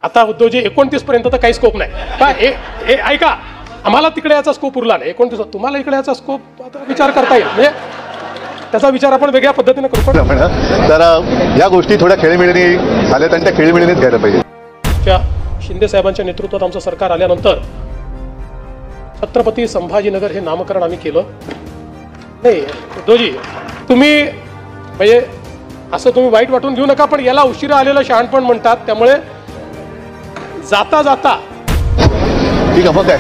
आता उद्धवजी 29 पर्यंत तर काही स्कोप नाही. ऐका, आम्हाला तिकडे याचा स्कोप उरला नाही. 29 तुम्हाला इकडे याचा स्कोप आता विचार करता येईल, म्हणजे त्याचा विचार आपण वेगळ्या पद्धतीने करू. तर या गोष्टी थोड्या खेळीमेळीने झाल्या, त्यांच्या खेळीमेळीनेच घ्यायला पाहिजे. शिंदे साहेबांच्या नेतृत्वात आमचं सरकार आल्यानंतर छत्रपती संभाजीनगर हे नामकरण आम्ही केलं. नाही उद्धवजी, तुम्ही म्हणजे असं तुम्ही वाईट वाटून घेऊ नका, पण याला उशिरा आलेलं शहाणपण म्हणतात. त्यामुळे जाता जाता ठीक आहे, मग काय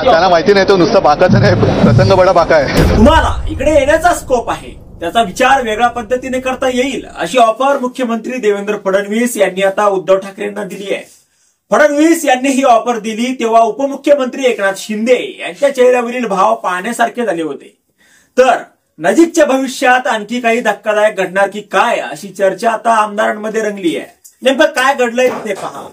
त्यांना माहिती नाही, तो नुसतं बाकाचं नाही, प्रसंग बडा बाका आहे. तुम्हाला इकडे येण्याचा स्कोप आहे, त्याचा विचार वेगळ्या पद्धतीने करता येईल अशी ऑफर मुख्यमंत्री देवेंद्र फडणवीस यांनी आता उद्धव ठाकरेंना दिली आहे. फडणवीस यांनी ही ऑफर दिली तेव्हा उपमुख्यमंत्री एकनाथ शिंदे यांच्या चेहऱ्यावरील भाव पाहण्यासारखे झाले होते. तर नजीकच्या भविष्यात आणखी काही धक्कादायक घडणार की काय अशी चर्चा आता आमदारांमध्ये रंगली आहे. नेमकं काय घडलंय ते पहा.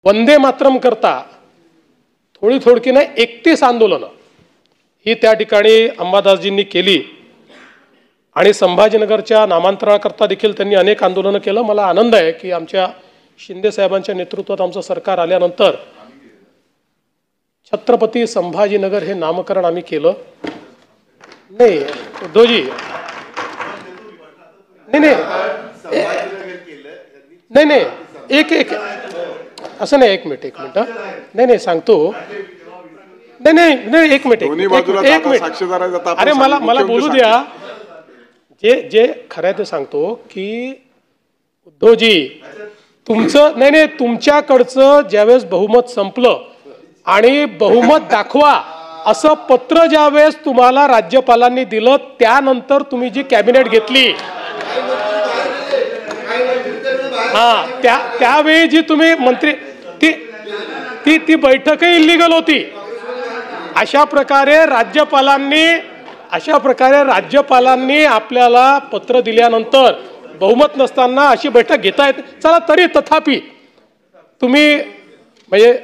वंदे मातरम करता थोडी नाही 31 आंदोलनं ही त्या ठिकाणी अंबादासजींनी केली आणि संभाजीनगरच्या नामांतराकरता देखील त्यांनी अनेक आंदोलनं केलं. मला आनंद आहे की आमच्या शिंदे साहेबांच्या नेतृत्वात आमचं सरकार आल्यानंतर छत्रपती संभाजीनगर हे नामकरण आम्ही केलं. नाही उद्धवजी, नाही एक असं नाही, एक मिनिट नाही सांगतो. नाही एक मिनिट. अरे मला बोलू द्या. जे खरं आहे ते सांगतो की उद्धवजी, तुमचं नाही तुमच्याकडचं ज्यावेळेस बहुमत संपलं आणि बहुमत दाखवा असं पत्र ज्यावेळेस तुम्हाला राज्यपालांनी दिलं, त्यानंतर तुम्ही जी कॅबिनेट घेतली, त्यावेळी जी तुम्ही मंत्री ती बैठकही इल्लीगल होती. अशा प्रकारे राज्यपालांनी आपल्याला पत्र दिल्यानंतर बहुमत नसताना अशी बैठक घेता येते. चला तरी तथापि तुम्ही म्हणजे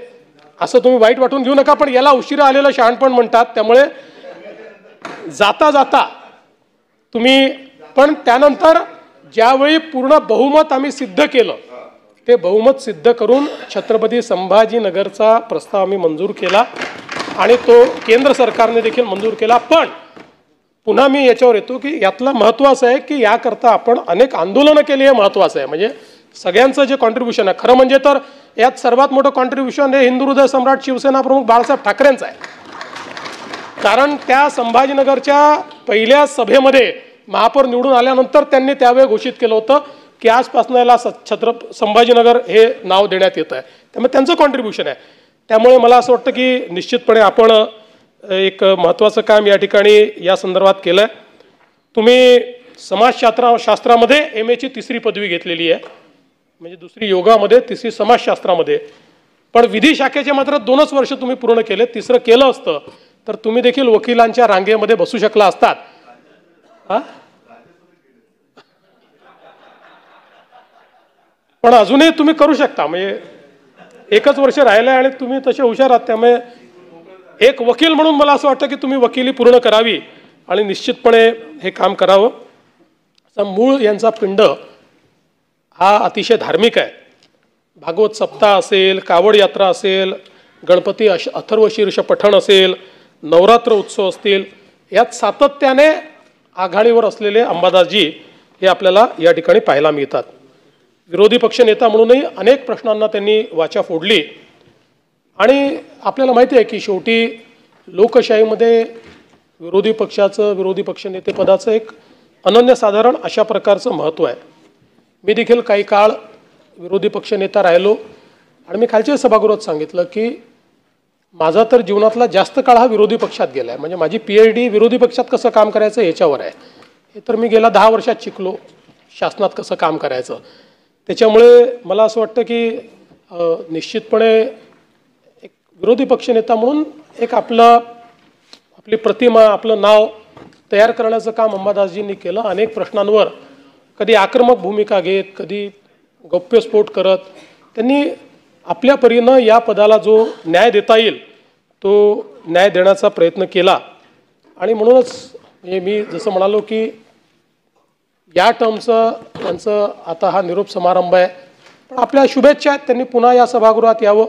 असं तुम्ही वाईट वाटून घेऊ नका, पण याला उशिरा आलेलं शहाणपण म्हणतात. त्यामुळे जाता जाता तुम्ही, पण त्यानंतर ज्यावेळी पूर्ण बहुमत आम्ही सिद्ध केलं, ते बहुमत सिद्ध करून छत्रपती संभाजीनगरचा प्रस्ताव आम्ही मंजूर केला आणि तो केंद्र सरकारने देखील मंजूर केला. पण पुन्हा मी याच्यावर येतो की यातलं महत्त्वाचं आहे की याकरता आपण अनेक आंदोलनं केली, हे महत्त्वाचं आहे. म्हणजे सगळ्यांचं जे कॉन्ट्रीब्युशन आहे, खरं म्हणजे तर यात सर्वात मोठं कॉन्ट्रीब्युशन हे हिंदू हृदय सम्राट शिवसेना प्रमुख बाळासाहेब ठाकरेंचं आहे. कारण त्या संभाजीनगरच्या पहिल्या सभेमध्ये महापौर निवडून आल्यानंतर त्यांनी त्यावेळी घोषित केलं होतं की आजपासून याला संभाजीनगर हे नाव देण्यात येत आहे. त्यामुळे त्यांचं कॉन्ट्रीब्युशन आहे. त्यामुळे मला असं वाटतं की निश्चितपणे आपण एक महत्त्वाचं काम या ठिकाणी या संदर्भात केलं आहे. तुम्ही समाजशास्त्रामध्ये MA ची 3री पदवी घेतलेली आहे, म्हणजे 2री योगामध्ये, 3री समाजशास्त्रामध्ये. पण विधी शाखेचे मात्र 2च वर्ष तुम्ही पूर्ण केले. 3रं केलं असतं तर तुम्ही देखील वकिलांच्या रांगेमध्ये बसू शकला असतात. पण अजूनही तुम्ही करू शकता. म्हणजे 1च वर्ष राहिलं आणि तुम्ही तसे हुशार आहात. त्यामुळे एक वकील म्हणून मला असं वाटतं की तुम्ही वकिली पूर्ण करावी आणि निश्चितपणे हे काम करावं. मूळ यांचा पिंड हा अतिशय धार्मिक आहे. भागवत सप्ताह असेल, कावड यात्रा असेल, गणपती अथर्वशीर्ष पठण असेल, नवरात्र उत्सव असतील, यात सातत्याने आघाडीवर असलेले अंबादासजी हे आपल्याला या ठिकाणी पाहायला मिळतात. विरोधी पक्षनेता म्हणूनही अनेक प्रश्नांना त्यांनी वाचा फोडली. आणि आपल्याला माहिती आहे की शेवटी लोकशाहीमध्ये विरोधी पक्षनेतेपदाचं एक अनन्यसाधारण अशा प्रकारचं महत्त्व आहे. मी देखील काही काळ विरोधी पक्षनेता राहिलो आणि मी खालच्या सभागृहात सांगितलं की माझा तर जीवनातला जास्त काळ हा विरोधी पक्षात गेला आहे. म्हणजे माझी PhD विरोधी पक्षात कसं काम करायचं याच्यावर आहे. हे तर मी गेल्या 10 वर्षात शिकलो, शासनात कसं काम करायचं. त्याच्यामुळे मला असं वाटतं की निश्चितपणे एक विरोधी पक्षनेता म्हणून एक आपली प्रतिमा, आपलं नाव तयार करण्याचं काम अंबादासजींनी केलं. अनेक प्रश्नांवर कधी आक्रमक भूमिका घेत, कधी गौप्यस्फोट करत त्यांनी आपल्या परीनं या पदाला जो न्याय देता येईल तो न्याय देण्याचा प्रयत्न केला. आणि म्हणूनच म्हणजे मी जसं म्हणालो की या टर्मचं त्यांचं आता हा निरोप समारंभ आहे, पण आपल्या शुभेच्छा आहेत. त्यांनी पुन्हा या सभागृहात यावं,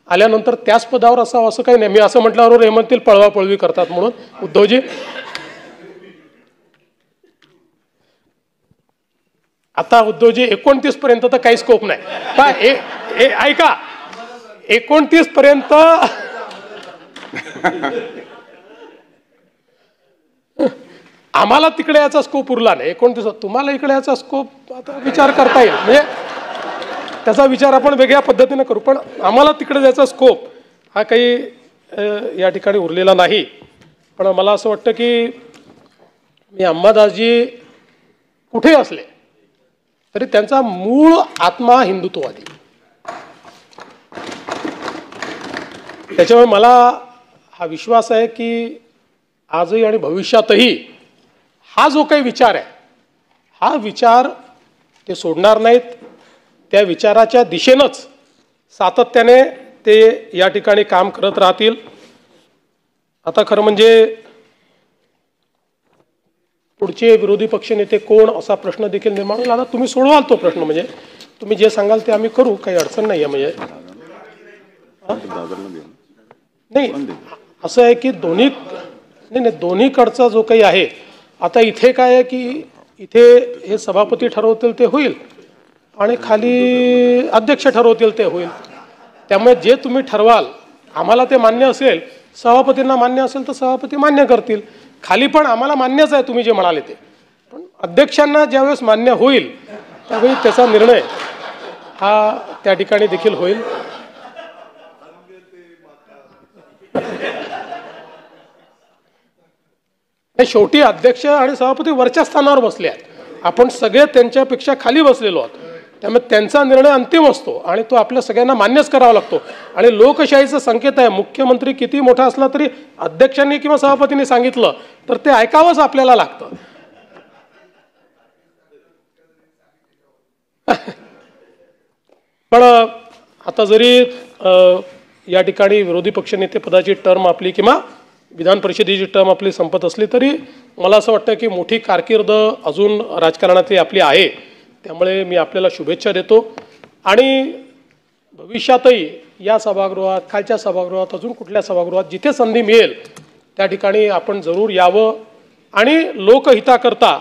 आल्यानंतर त्याच पदावर असावं असं काही नाही. मी असं म्हटल्यावर हे म्हणतील पळवापळवी करतात म्हणून. उद्धवजी, आता उद्धवजी 29 पर्यंत तर काही स्कोप नाही. ऐका, 29 पर्यंत आम्हाला तिकडे याचा स्कोप उरला नाही. 29 तुम्हाला इकडे याचा स्कोप आता विचार करता येईल, म्हणजे त्याचा विचार आपण वेगळ्या पद्धतीने करू, पण आम्हाला तिकडे त्याचा स्कोप हा काही या ठिकाणी उरलेला नाही. पण मला असं वाटतं की मी अंबादासजी कुठे असले तरी त्यांचा मूळ आत्मा हिंदुत्ववादी. त्याच्यामुळे मला हा विश्वास आहे की आजही आणि भविष्यातही हा जो काही विचार आहे, हा विचार ते सोडणार नाहीत. त्या विचाराच्या दिशेनंच सातत्याने ते या ठिकाणी काम करत राहतील. आता खरं म्हणजे पुढचे विरोधी पक्षनेते कोण असा प्रश्न देखील निर्माण होईल. आता तुम्ही सोडवाल तो प्रश्न, म्हणजे तुम्ही जे सांगाल ते आम्ही करू, काही अडचण नाही आहे. म्हणजे नाही असं आहे की दोन्हीकडचा जो काही आहे, आता इथे काय आहे की इथे हे सभापती ठरवतील ते होईल आणि खाली अध्यक्ष ठरवतील ते होईल. त्यामुळे जे तुम्ही ठरवाल आम्हाला ते मान्य असेल, सभापतींना मान्य असेल तर सभापती मान्य करतील. खाली पण आम्हाला मान्यच आहे तुम्ही जे म्हणाले ते, पण अध्यक्षांना ज्यावेळेस मान्य होईल त्यावेळी त्याचा निर्णय हा त्या ठिकाणी देखील होईल. शेवटी अध्यक्ष आणि सभापती वरच्या स्थानावर बसले आहेत, आपण सगळे त्यांच्यापेक्षा खाली बसलेलो आहोत. त्यामुळे त्यांचा निर्णय अंतिम असतो आणि तो आपल्या सगळ्यांना मान्यच करावा लागतो. आणि लोकशाहीचा संकेत आहे, मुख्यमंत्री किती मोठा असला तरी अध्यक्षांनी किंवा सभापतींनी सांगितलं तर ते ऐकावंच आपल्याला लागतं. पण आता जरी या ठिकाणी विरोधी पक्षनेते पदाची टर्म आपली किंवा विधान परिषदेची टर्म आपली संपत असली तरी मला असं वाटतं की मोठी कारकीर्द अजून राजकारणातली आपली आहे. त्यामुळे मी आपल्याला शुभेच्छा देतो आणि भविष्यातही या सभागृहात, खालच्या सभागृहात, अजून कुठल्या सभागृहात जिथे संधी मिळेल त्या ठिकाणी आपण जरूर यावं आणि लोकहिताकरता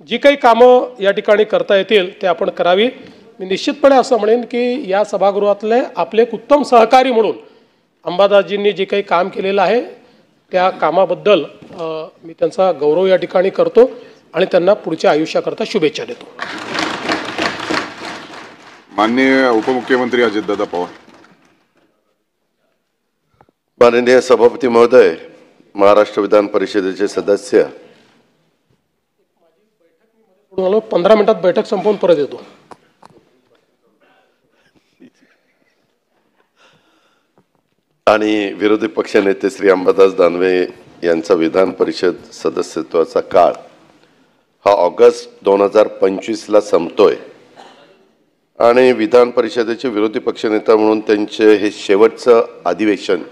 जी काही कामं या ठिकाणी करता येतील ते आपण करावी. मी निश्चितपणे असं म्हणेन की या सभागृहातले आपले एक उत्तम सहकारी म्हणून अंबादासजींनी जे काही काम केलेलं आहे त्या कामाबद्दल मी त्यांचा गौरव या ठिकाणी करतो आणि त्यांना पुढच्या आयुष्याकरता शुभेच्छा देतो. माननीय उपमुख्यमंत्री अजितदादा पवार. माननीय सभापती महोदय, महाराष्ट्र विधान परिषदेचे सदस्य, 15 मिनिटात बैठक संपवून परत येतो. आणि विरोधी पक्षनेते श्री अंबादास दानवे यांचा विधान परिषद सदस्यत्वाचा काळ हा ऑगस्ट 2025ला संपतोय आणि विधान परिषदेचे विरोधी पक्षनेता म्हणून त्यांचे हे शेवटचं अधिवेशन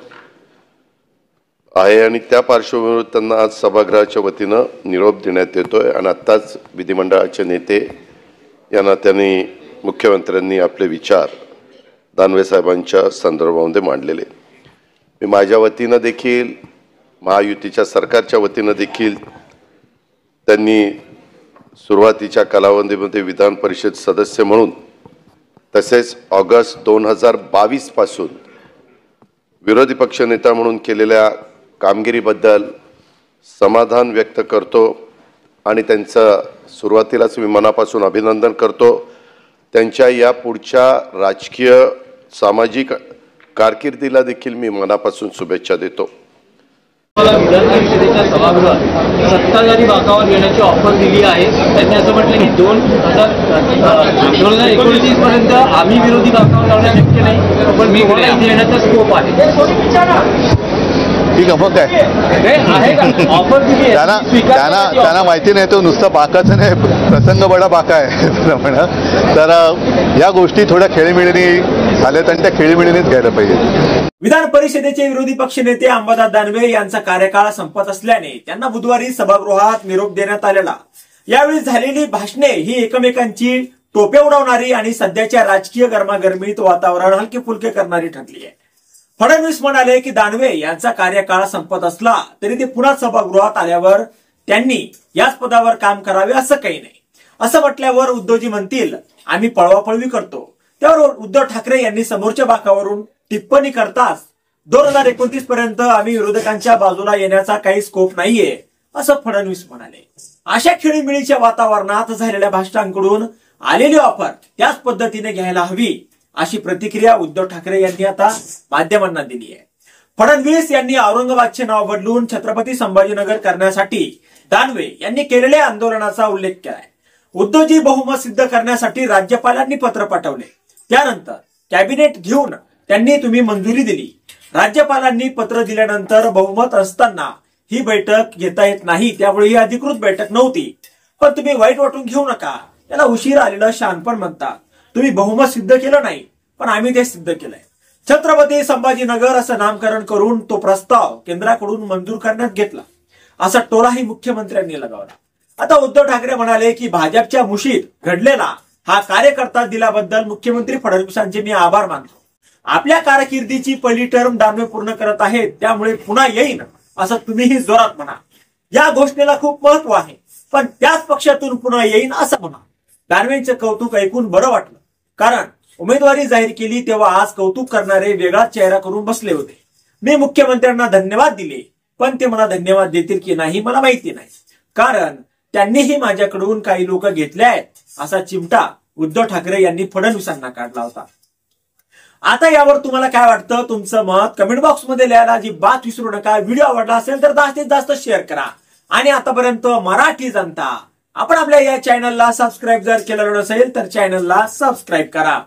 आहे आणि त्या पार्श्वभूमीवर त्यांना आज सभागृहाच्या वतीनं निरोप देण्यात येतोय. आणि आत्ताच विधिमंडळाचे नेते यांना त्यांनी मुख्यमंत्र्यांनी आपले विचार दानवे साहेबांच्या संदर्भामध्ये मांडलेले. मी माझ्या वतीनं देखील, महायुतीच्या सरकारच्या वतीनं देखील त्यांनी सुरुवातीच्या कालावधीमध्ये विधान परिषद सदस्य म्हणून तसेच ऑगस्ट 2022 पासून विरोधी पक्षनेता म्हणून केलेल्या कामगिरीबद्दल समाधान व्यक्त करतो आणि त्यांचं सुरुवातीलाच मी मनापासून अभिनंदन करतो. त्यांच्या या पुढच्या राजकीय सामाजिक कारकिर्दीला देखील मी मनापासून शुभेच्छा देतो. विधान परिषदेच्या सभागृहात सत्ताधारी बाकावर येण्याची ऑफर दिली आहे. त्यांनी असं म्हटलं की 2029 पर्यंत आम्ही विरोधी बाकावर लावणं शक्य नाही, पण मी इथे येण्याचा स्कोप आहे. ठीक आहे, मग काय ऑफर दिली त्यांना माहिती नाही, तो नुसतं बाकाचं नाही, प्रसंग बडा बाका आहे. तर या गोष्टी थोड्या खेळीमेळीने सालेतांच्या खेळीमेळीनेच घ्यायला पाहिजे. विधान परिषदेचे विरोधी पक्षनेते अंबादास दानवे यांचा कार्यकाळ संपत असल्याने त्यांना बुधवारी सभागृहात निरोप देण्यात आलेला. यावेळी झालेली भाषणे ही एकमेकांची टोपे उडवणारी आणि सध्याच्या राजकीय गरमागरमीत वातावरण हलके फुलके करणारी ठरली आहे. फडणवीस म्हणाले की दानवे यांचा कार्यकाळ संपत असला तरी ते पुन्हा सभागृहात आल्यावर त्यांनी याच पदावर काम करावे असं काही नाही. असं म्हटल्यावर उद्धवजी म्हणतील आम्ही पळवापळवी करतो. त्यावर उद्धव ठाकरे यांनी समोरच्या बाकावरून टिप्पणी करताच 2029 पर्यंत आम्ही विरोधकांच्या बाजूला येण्याचा काही स्कोप नाहीये असं फडणवीस म्हणाले. अशा खेळीमेळीच्या वातावरणात झालेल्या भाषणांकडून आलेली ऑफर त्याच पद्धतीने घ्यायला हवी अशी प्रतिक्रिया उद्धव ठाकरे यांनी आता माध्यमांना दिली आहे. फडणवीस यांनी औरंगाबादचे नाव बदलून छत्रपती संभाजीनगर करण्यासाठी दानवे यांनी केलेल्या आंदोलनाचा उल्लेख केलाय. उद्धवजी बहुमत सिद्ध करण्यासाठी राज्यपालांनी पत्र पाठवले. त्यानंतर कॅबिनेट घेऊन त्यांनी तुम्ही मंजुरी दिली. राज्यपालांनी पत्र दिल्यानंतर बहुमत असताना ही बैठक घेता येत नाही, त्यामुळे ही अधिकृत बैठक नव्हती. पण तुम्ही वाईट वाटून घेऊ नका, त्याला उशीर आलेलं शहाणपण म्हणतात. तुम्ही बहुमत सिद्ध केलं नाही, पण आम्ही ते सिद्ध केलंय. छत्रपती संभाजीनगर असं नामकरण करून तो प्रस्ताव केंद्राकडून मंजूर करण्यात घेतला असा टोलाही मुख्यमंत्र्यांनी लगावला. आता उद्धव ठाकरे म्हणाले की भाजपच्या मुशीत घडलेला हा कार्यकर्ता दिल्याबद्दल मुख्यमंत्री फडणवीसांचे मी आभार मानतो. आपल्या कारकिर्दीची पहिली टर्म दानवे पूर्ण करत आहेत, त्यामुळे पुन्हा येईन असं तुम्हीही जोरात म्हणा. या घोषणेला खूप महत्व आहे, पण त्याच पक्षातून पुन्हा येईन असं म्हणा. दानवेंचं कौतुक ऐकून बरं वाटलं, कारण उमेदवारी जाहीर केली तेव्हा आज कौतुक करणारे वेगळाच चेहरा करून बसले होते. मी मुख्यमंत्र्यांना धन्यवाद दिले, पण ते मला धन्यवाद देतील की नाही मला माहिती नाही, कारण त्यांनीही माझ्याकडून काही लोक घेतले आहेत असा चिमटा उद्धव ठाकरे यांनी फडणवीसांना काढला होता. आता यावर तुम्हाला काय वाटतं, तुमचं मत कमेंट बॉक्स मध्ये लिहायला अजिबात विसरू नका. व्हिडिओ आवडला असेल तर जास्तीत जास्त शेअर करा. आणि आतापर्यंत मराठी जनता आपण आपल्या या चॅनलला सबस्क्राईब जर केलेलं नसेल तर चॅनलला सबस्क्राईब करा.